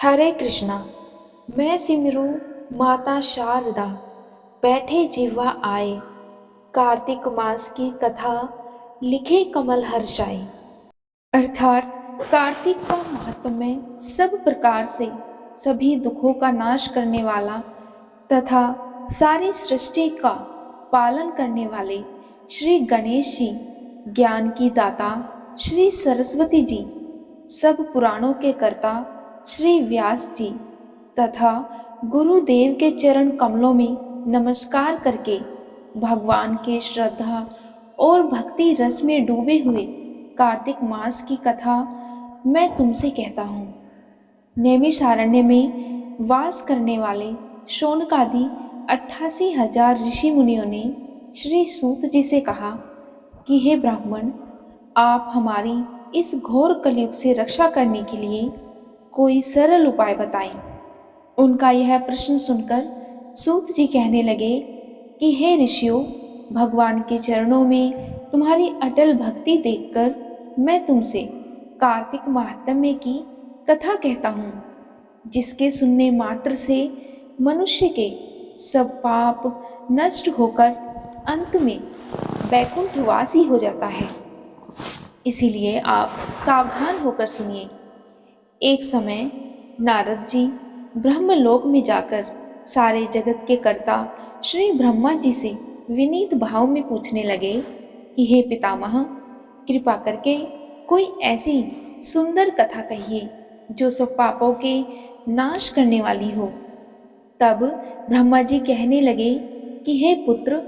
हरे कृष्णा। मैं सिमरू माता शारदा, बैठे जिह्वा आए, कार्तिक मास की कथा लिखे कमल हर्षाए। अर्थात कार्तिक का महात्म्य सब प्रकार से सभी दुखों का नाश करने वाला तथा सारी सृष्टि का पालन करने वाले श्री गणेश जी, ज्ञान की दाता श्री सरस्वती जी, सब पुराणों के कर्ता श्री व्यास जी तथा गुरुदेव के चरण कमलों में नमस्कार करके भगवान के श्रद्धा और भक्ति रस में डूबे हुए कार्तिक मास की कथा मैं तुमसे कहता हूँ। नैमिषारण्य में वास करने वाले शौनकादि 88,000 ऋषि मुनियों ने श्री सूत जी से कहा कि हे ब्राह्मण, आप हमारी इस घोर कलयुग से रक्षा करने के लिए कोई सरल उपाय बताएं। उनका यह प्रश्न सुनकर सूत जी कहने लगे कि हे ऋषियों, भगवान के चरणों में तुम्हारी अटल भक्ति देखकर मैं तुमसे कार्तिक महात्म्य की कथा कहता हूँ, जिसके सुनने मात्र से मनुष्य के सब पाप नष्ट होकर अंत में वैकुंठवासी हो जाता है। इसीलिए आप सावधान होकर सुनिए। एक समय नारद जी ब्रह्मलोक में जाकर सारे जगत के कर्ता श्री ब्रह्मा जी से विनीत भाव में पूछने लगे कि हे पितामह, कृपा करके कोई ऐसी सुंदर कथा कहिए जो सब पापों के नाश करने वाली हो। तब ब्रह्मा जी कहने लगे कि हे पुत्र,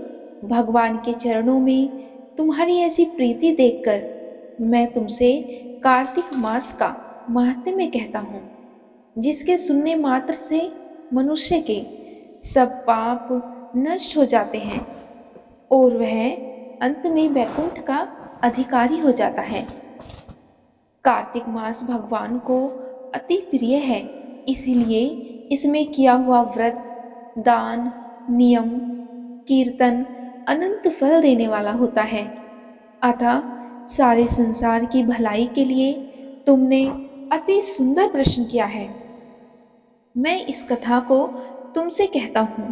भगवान के चरणों में तुम्हारी ऐसी प्रीति देखकर मैं तुमसे कार्तिक मास का महात्म्य कहता हूँ, जिसके सुनने मात्र से मनुष्य के सब पाप नष्ट हो जाते हैं और वह अंत में वैकुंठ का अधिकारी हो जाता है। कार्तिक मास भगवान को अति प्रिय है, इसीलिए इसमें किया हुआ व्रत, दान, नियम, कीर्तन अनंत फल देने वाला होता है। अतः सारे संसार की भलाई के लिए तुमने अति सुंदर प्रश्न किया है। मैं इस कथा को तुमसे कहता हूँ,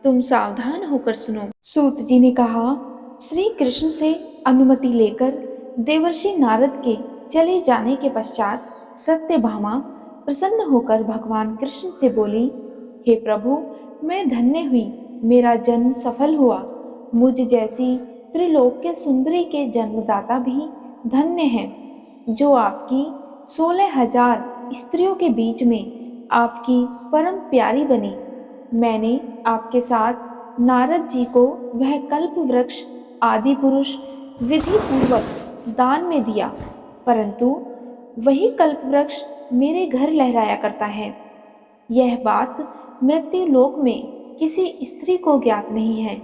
तुम सावधान होकर सुनो। सूत जी ने कहा, श्री कृष्ण से अनुमति लेकर देवर्षि नारद के चले जाने के पश्चात सत्यभामा प्रसन्न होकर भगवान कृष्ण से बोली, हे प्रभु, मैं धन्य हुई, मेरा जन्म सफल हुआ। मुझ जैसी त्रिलोक्य सुंदरी के जन्मदाता भी धन्य हैं, जो आपकी 16,000 स्त्रियों के बीच में आपकी परम प्यारी बनी। मैंने आपके साथ नारद जी को वह कल्प वृक्ष आदि पुरुष विधि पूर्वक दान में दिया, परंतु वही कल्प वृक्ष मेरे घर लहराया करता है। यह बात मृत्यु लोक में किसी स्त्री को ज्ञात नहीं है।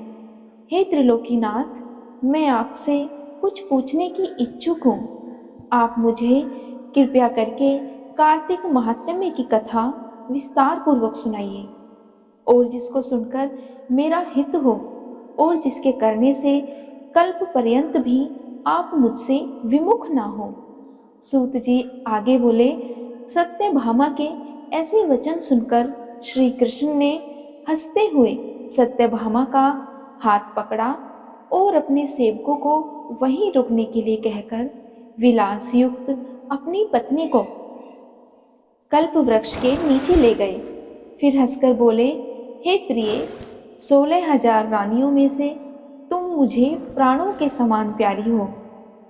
हे त्रिलोकीनाथ, मैं आपसे कुछ पूछने की इच्छुक हूँ। आप मुझे कृपया करके कार्तिक महात्म्य की कथा विस्तार पूर्वक सुनाइए, और जिसको सुनकर मेरा हित हो और जिसके करने से कल्प पर्यंत भी आप मुझसे विमुख ना हो। सूत जी आगे बोले, सत्यभामा के ऐसे वचन सुनकर श्री कृष्ण ने हंसते हुए सत्यभामा का हाथ पकड़ा और अपने सेवकों को वहीं रुकने के लिए कहकर विलास युक्त अपनी पत्नी को कल्प वृक्ष के नीचे ले गए। फिर हंसकर बोले, हे प्रिय, 16,000 रानियों में से तुम मुझे प्राणों के समान प्यारी हो।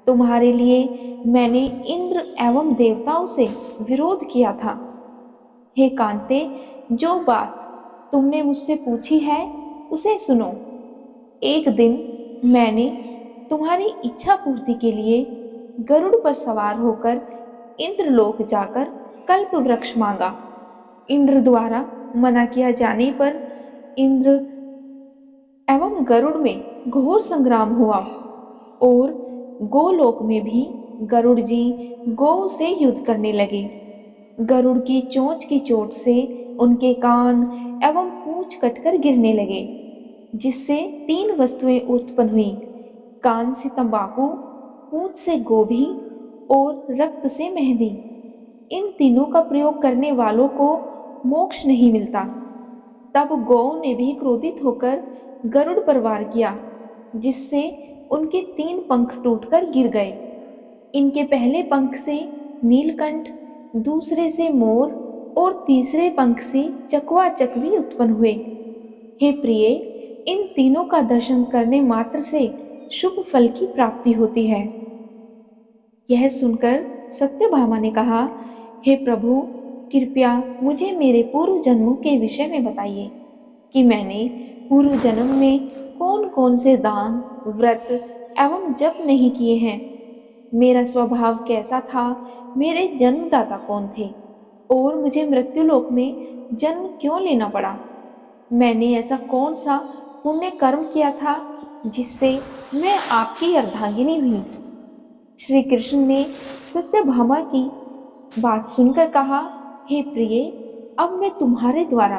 तुम्हारे लिए मैंने इंद्र एवं देवताओं से विरोध किया था। हे कांते, जो बात तुमने मुझसे पूछी है उसे सुनो। एक दिन मैंने तुम्हारी इच्छा पूर्ति के लिए गरुड़ पर सवार होकर इंद्रलोक जाकर कल्प वृक्ष मांगा। इंद्र द्वारा मना किया जाने पर इंद्र एवं गरुड़ में घोर संग्राम हुआ और गोलोक में भी गरुड़ जी गौ से युद्ध करने लगे। गरुड़ की चोंच की चोट से उनके कान एवं पूंछ कटकर गिरने लगे, जिससे 3 वस्तुएं उत्पन्न हुई। कान से तंबाकू, पूंछ से गोभी और रक्त से मेहंदी। इन तीनों का प्रयोग करने वालों को मोक्ष नहीं मिलता। तब गौ ने भी क्रोधित होकर गरुड़ पर वार किया, जिससे उनके 3 पंख टूटकर गिर गए। इनके पहले पंख से नीलकंठ, दूसरे से मोर और तीसरे पंख से चकवा चकवी उत्पन्न हुए। हे प्रिय, इन तीनों का दर्शन करने मात्र से शुभ फल की प्राप्ति होती है। यह सुनकर सत्यभामा ने कहा, हे प्रभु, कृपया मुझे मेरे पूर्व जन्मों के विषय में बताइए कि मैंने पूर्व जन्म में कौन कौन से दान, व्रत एवं जप नहीं किए हैं। मेरा स्वभाव कैसा था, मेरे जन्मदाता कौन थे और मुझे मृत्युलोक में जन्म क्यों लेना पड़ा। मैंने ऐसा कौन सा पुण्य कर्म किया था जिससे मैं आपकी अर्धांगिनी हुई। श्री कृष्ण ने सत्यभामा की बात सुनकर कहा, हे प्रिय, अब मैं तुम्हारे द्वारा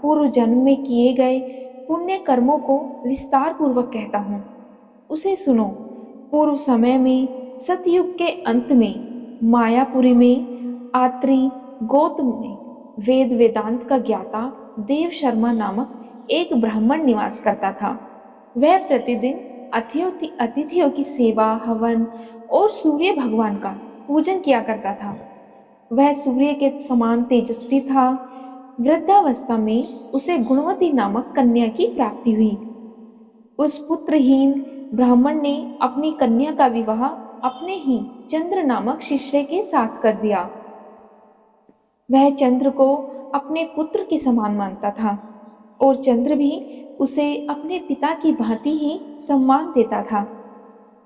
पूर्व जन्म में किए गए पुण्य कर्मों को विस्तार पूर्वक कहता हूँ, उसे सुनो। पूर्व समय में सतयुग के अंत में मायापुरी में आत्रि गौतम में वेद वेदांत का ज्ञाता देव शर्मा नामक एक ब्राह्मण निवास करता था। वह प्रतिदिन अतिथियों की सेवा, हवन और सूर्य भगवान का पूजन किया करता था। वह सूर्य के समान तेजस्वी था। वृद्धावस्था में उसे गुणवती नामक कन्या की प्राप्ति हुई। उस पुत्रहीन ब्राह्मण ने अपनी कन्या का विवाह अपने ही चंद्र नामक शिष्य के साथ कर दिया। वह चंद्र को अपने पुत्र के समान मानता था और चंद्र भी उसे अपने पिता की भांति ही सम्मान देता था।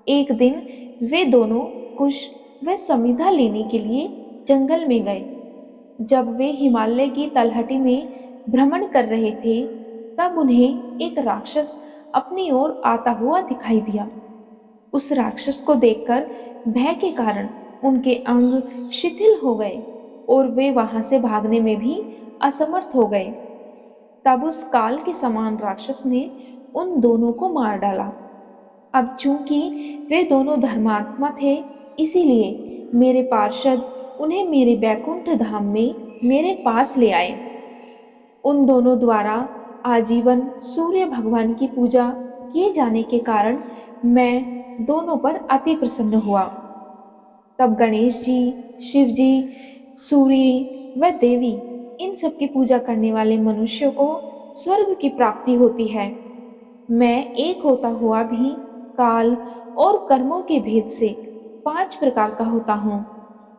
एक दिन वे दोनों कुश व समिधा लेने के लिए जंगल में गए। जब वे हिमालय की तलहटी में भ्रमण कर रहे थे, तब उन्हें एक राक्षस अपनी ओर आता हुआ दिखाई दिया। उस राक्षस को देखकर भय के कारण उनके अंग शिथिल हो गए और वे वहां से भागने में भी असमर्थ हो गए। तब उस काल के समान राक्षस ने उन दोनों को मार डाला। अब चूंकि वे दोनों धर्मात्मा थे, इसीलिए मेरे पार्षद उन्हें मेरे बैकुंठ धाम में मेरे पास ले आए। उन दोनों द्वारा आजीवन सूर्य भगवान की पूजा किए जाने के कारण मैं दोनों पर अति प्रसन्न हुआ। तब गणेश जी, शिव जी, सूर्य व देवी, इन सब की पूजा करने वाले मनुष्यों को स्वर्ग की प्राप्ति होती है। मैं एक होता हुआ भी काल और कर्मों के भेद से 5 प्रकार का होता हूँ।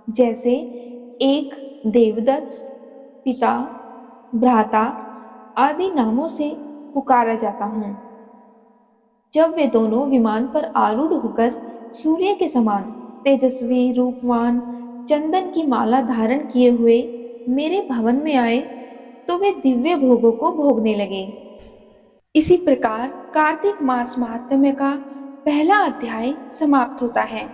जैसे 1 देवदत्त, पिता, भ्राता आदि नामों से पुकारा जाता हूँ। जब वे दोनों विमान पर आरूढ़ होकर सूर्य के समान तेजस्वी, रूपवान, चंदन की माला धारण किए हुए मेरे भवन में आए, तो वे दिव्य भोगों को भोगने लगे। इसी प्रकार कार्तिक मास महात्म्य का पहला अध्याय समाप्त होता है।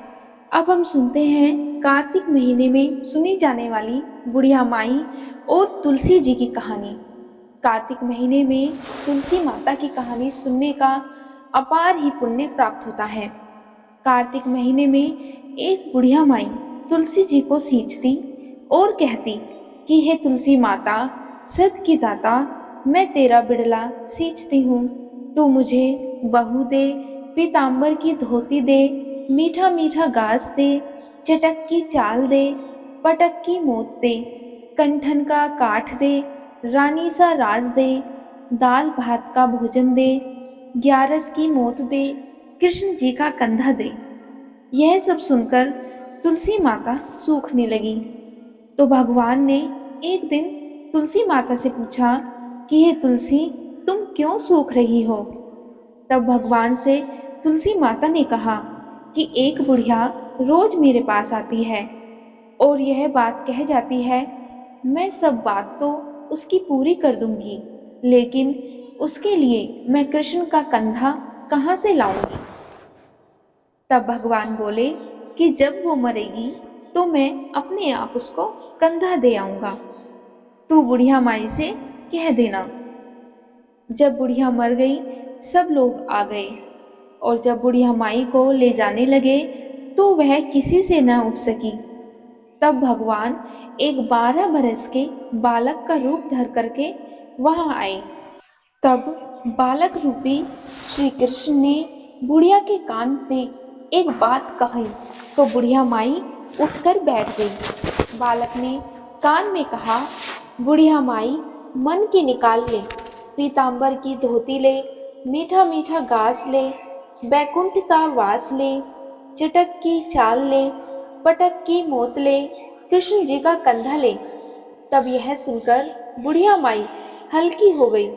अब हम सुनते हैं कार्तिक महीने में सुनी जाने वाली बुढ़िया माई और तुलसी जी की कहानी। कार्तिक महीने में तुलसी माता की कहानी सुनने का अपार ही पुण्य प्राप्त होता है। कार्तिक महीने में एक बुढ़िया माई तुलसी जी को सींचती और कहती कि हे तुलसी माता, सत की दाता, मैं तेरा बिड़ला सींचती हूँ, तू मुझे बहू दे, पीताम्बर की धोती दे, मीठा मीठा घास दे, चटक की चाल दे, पटक की मोत दे, कंठन का काठ दे, रानी सा राज दे, दाल भात का भोजन दे, 11 की मोत दे, कृष्ण जी का कंधा दे। यह सब सुनकर तुलसी माता सूखने लगी। तो भगवान ने एक दिन तुलसी माता से पूछा कि हे तुलसी, तुम क्यों सूख रही हो। तब भगवान से तुलसी माता ने कहा कि एक बुढ़िया रोज मेरे पास आती है और यह बात कह जाती है, मैं सब बात तो उसकी पूरी कर दूंगी, लेकिन उसके लिए मैं कृष्ण का कंधा कहाँ से लाऊंगी। तब भगवान बोले कि जब वो मरेगी तो मैं अपने आप उसको कंधा दे आऊंगा, तू बुढ़िया माई से कह देना। जब बुढ़िया मर गई, सब लोग आ गए और जब बुढ़िया माई को ले जाने लगे तो वह किसी से न उठ सकी। तब भगवान एक 12 बरस के बालक का रूप धर करके वहां आए। तब बालक रूपी श्री कृष्ण ने बुढ़िया के कान पे एक बात कही तो बुढ़िया माई उठकर बैठ गई। बालक ने कान में कहा, बुढ़िया माई मन की निकाल ले, पीतांबर की धोती ले, मीठा मीठा घास ले, बैकुंठ का वास ले, चटक की चाल ले, पटक की मोत ले, कृष्ण जी का कंधा ले। तब यह सुनकर बुढ़िया माई हल्की हो गई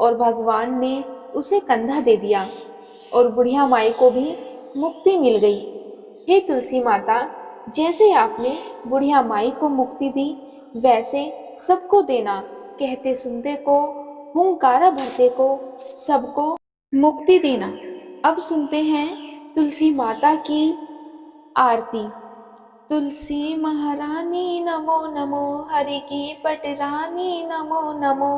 और भगवान ने उसे कंधा दे दिया और बुढ़िया माई को भी मुक्ति मिल गई। हे तुलसी माता, जैसे आपने बुढ़िया माई को मुक्ति दी वैसे सबको देना। कहते सुनते को, हुंकारा भरते को सबको मुक्ति देना। अब सुनते हैं तुलसी माता की आरती। तुलसी महारानी नमो नमो, हरि की पटरानी नमो नमो।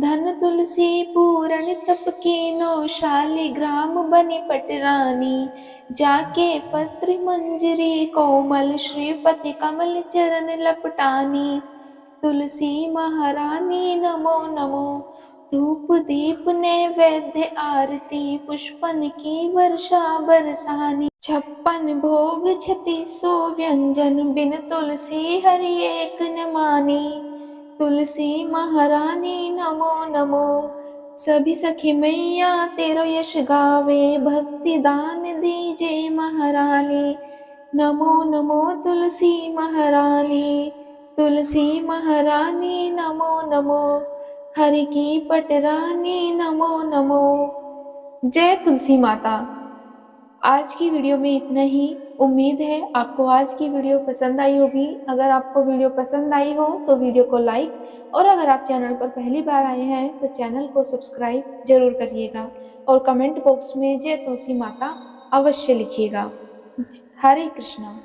धन तुलसी पूरण तप कीनो, शालिग्राम बनी पटरानी। जाके पत्र मंजरी कोमल, श्रीपति कमल चरण लपटानी। तुलसी महारानी नमो नमो, धूप दीप नैवेद्य आरती, पुष्पन की वर्षा बरसानी। 56 भोग 3600 व्यंजन, बिन तुलसी हरि एक न मानी। तुलसी महारानी नमो नमो, सभी सखी मैया तेरो यश गावे, भक्ति दान दीजे महारानी। नमो नमो तुलसी महारानी, तुलसी महारानी नमो नमो, हरि की पटरानी नमो नमो। जय तुलसी माता। आज की वीडियो में इतना ही। उम्मीद है आपको आज की वीडियो पसंद आई होगी। अगर आपको वीडियो पसंद आई हो तो वीडियो को लाइक, और अगर आप चैनल पर पहली बार आए हैं तो चैनल को सब्सक्राइब जरूर करिएगा और कमेंट बॉक्स में जय तुलसी माता अवश्य लिखिएगा। हरे कृष्णा।